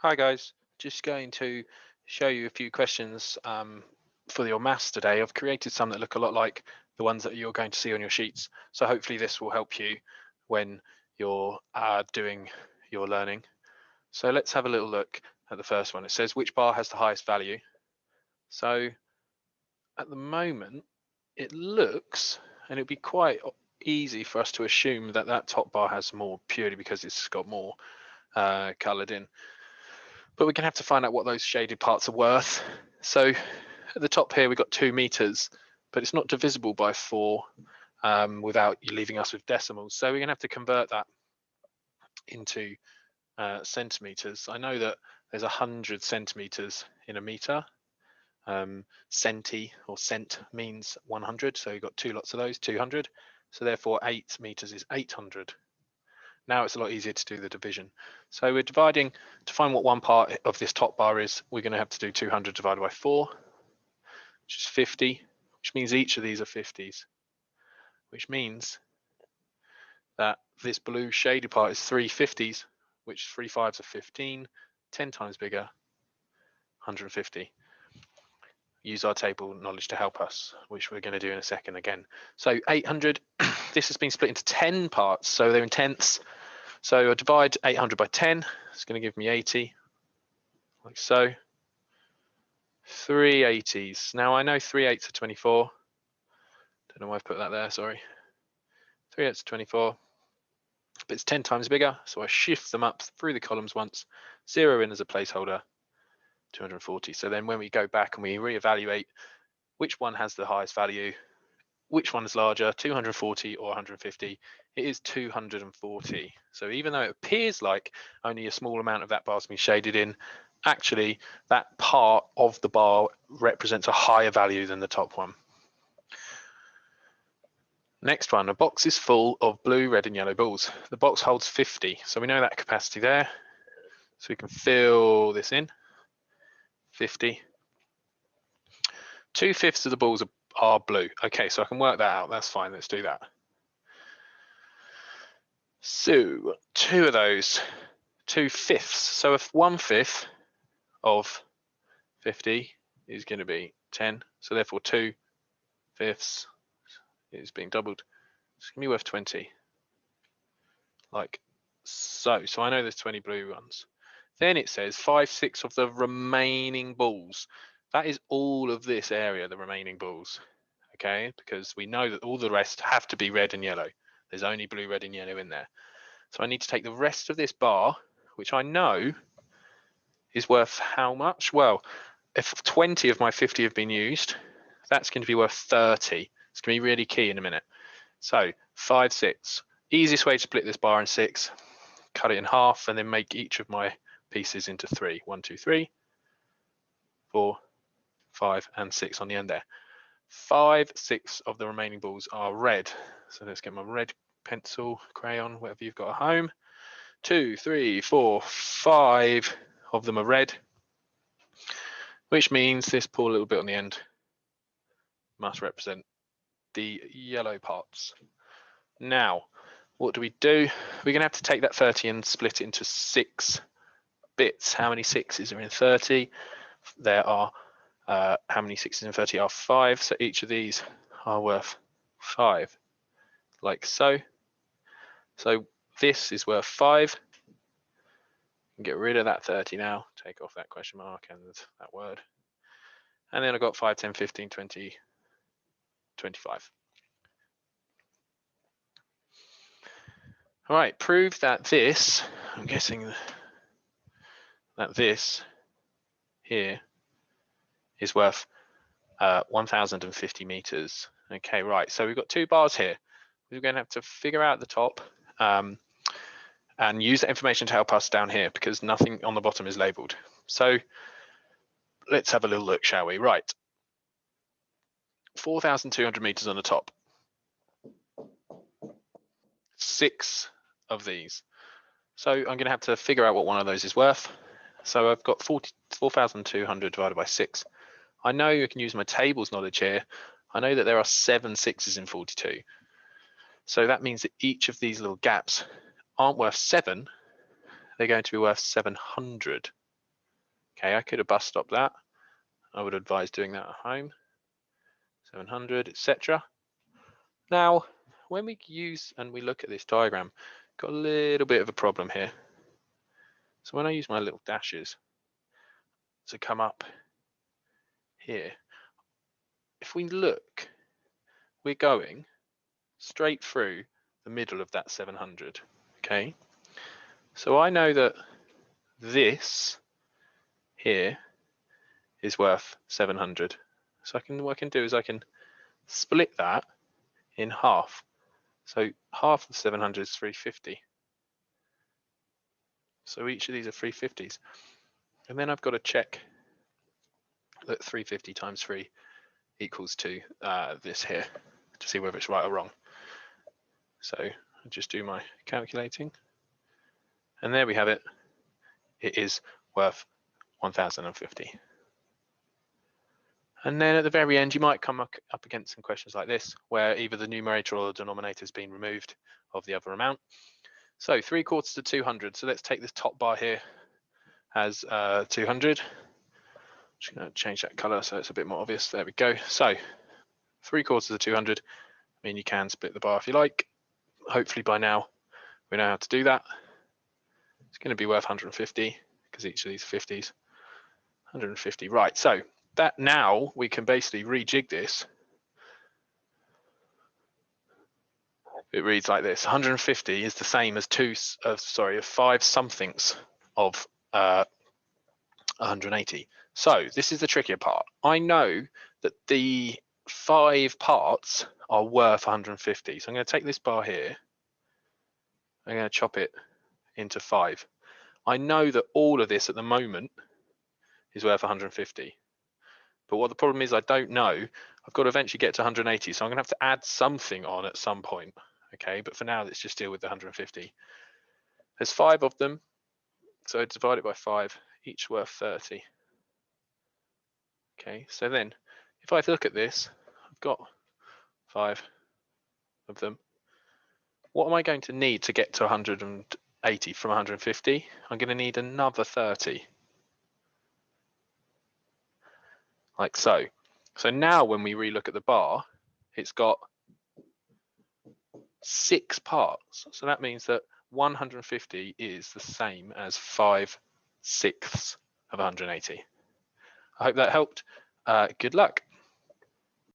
Hi guys, just going to show you a few questions for your maths today. I've created some that look a lot like the ones that you're going to see on your sheets. So hopefully this will help you when you're doing your learning. So let's have a little look at the first one. It says which bar has the highest value. So at the moment it looks, and it'd be quite easy for us to assume that that top bar has more purely because it's got more coloured in. But we're going to have to find out what those shaded parts are worth. So at the top here, we've got 2 meters, but it's not divisible by 4 without you leaving us with decimals. So we're going to have to convert that into centimeters. I know that there's 100 centimeters in a meter. Centi or cent means 100. So you've got 2 lots of those, 200. So therefore 8 meters is 800. Now it's a lot easier to do the division. So we're dividing to find what one part of this top bar is. We're going to have to do 200 divided by 4, which is 50, which means each of these are 50s, which means that this blue shaded part is 3 50s, which 3 5s are 15, 10 times bigger, 150. Use our table knowledge to help us, which we're going to do in a second again. So 800, this has been split into 10 parts, so they're in tenths. So I'll divide 800 by 10, it's going to give me 80, like so. 3 80s. Now I know 3 8s are 24. Don't know why I've put that there, sorry. 3 8s are 24, but it's 10 times bigger, so I shift them up through the columns once, 0 in as a placeholder, 240. So then when we go back and we reevaluate which one has the highest value, which one is larger, 240 or 150, it is 240. So even though it appears like only a small amount of that bar's been shaded in, actually that part of the bar represents a higher value than the top one. Next one, a box is full of blue, red and yellow balls. The box holds 50, so we know that capacity there. So we can fill this in, 50. 2/5 of the balls are blue. Okay, so I can work that out, that's fine, let's do that. So 2 of those, 2/5. So if 1/5 of 50 is going to be 10, so therefore 2/5 is being doubled. It's going to be worth 20, like so. So I know there's 20 blue ones. Then it says 5/6 of the remaining balls. That is all of this area, the remaining balls, okay? Because we know that all the rest have to be red and yellow. There's only blue, red and yellow in there. So I need to take the rest of this bar, which I know is worth how much? Well, if 20 of my 50 have been used, that's going to be worth 30. It's going to be really key in a minute. So 5/6. Easiest way to split this bar in 6, cut it in half and then make each of my pieces into 3. 1, 2, 3, 4, 5 and 6 on the end there. 5/6 of the remaining balls are red. So let's get my red pencil, crayon, whatever you've got at home. 2, 3, 4, 5 of them are red, which means this poor little bit on the end must represent the yellow parts. Now, what do? We're going to have to take that 30 and split it into 6 bits. How many 6s are in 30? There are, how many 6s in 30 are 5, so each of these are worth 5, like so. So this is worth 5. Get rid of that 30 now, take off that question mark and that word. And then I've got 5, 10, 15, 20, 25. All right, prove that this, I'm guessing that this here is worth 1050 meters. Okay, right, so we've got 2 bars here. We're going to have to figure out the top and use that information to help us down here because nothing on the bottom is labeled. So let's have a little look, shall we? Right, 4,200 meters on the top. 6 of these. So I'm going to have to figure out what one of those is worth. So I've got 4,200 divided by 6. I know you can use my tables knowledge here. I know that there are 7 6s in 42. So that means that each of these little gaps aren't worth 7. They're going to be worth 700. Okay, I could have bus stopped that. I would advise doing that at home. 700, etc. Now, when we use and we look at this diagram, got a little bit of a problem here. So when I use my little dashes to come up here, if we look, we're going straight through the middle of that 700. Okay, so I know that this here is worth 700. So what I can do is I can split that in half. So half of 700 is 350. So each of these are 350s. And then I've got to check that 350 times 3 equals to this here to see whether it's right or wrong. So I'll just do my calculating. And there we have it. It is worth 1050. And then at the very end, you might come up against some questions like this, where either the numerator or the denominator has been removed of the other amount. So 3/4 to 200. So let's take this top bar here as 200. Just going to change that color so it's a bit more obvious. There we go. So 3/4 to 200. I mean, you can split the bar if you like. Hopefully by now we know how to do that. It's going to be worth 150 because each of these are 50s. 150. Right. So that now we can basically rejig this. It reads like this: 150 is the same as 5 somethings of 180. So this is the trickier part. I know that the 5 parts are worth 150. So I'm going to take this bar here. I'm going to chop it into 5. I know that all of this at the moment is worth 150. But what the problem is, I don't know. I've got to eventually get to 180. So I'm going to have to add something on at some point. Okay, but for now, let's just deal with the 150. There's 5 of them. So I divide it by 5, each worth 30. Okay, so then if I look at this, I've got 5 of them. What am I going to need to get to 180 from 150? I'm going to need another 30. Like so. So now when we relook at the bar, it's got 6 parts. So that means that 150 is the same as 5/6 of 180. I hope that helped. Good luck.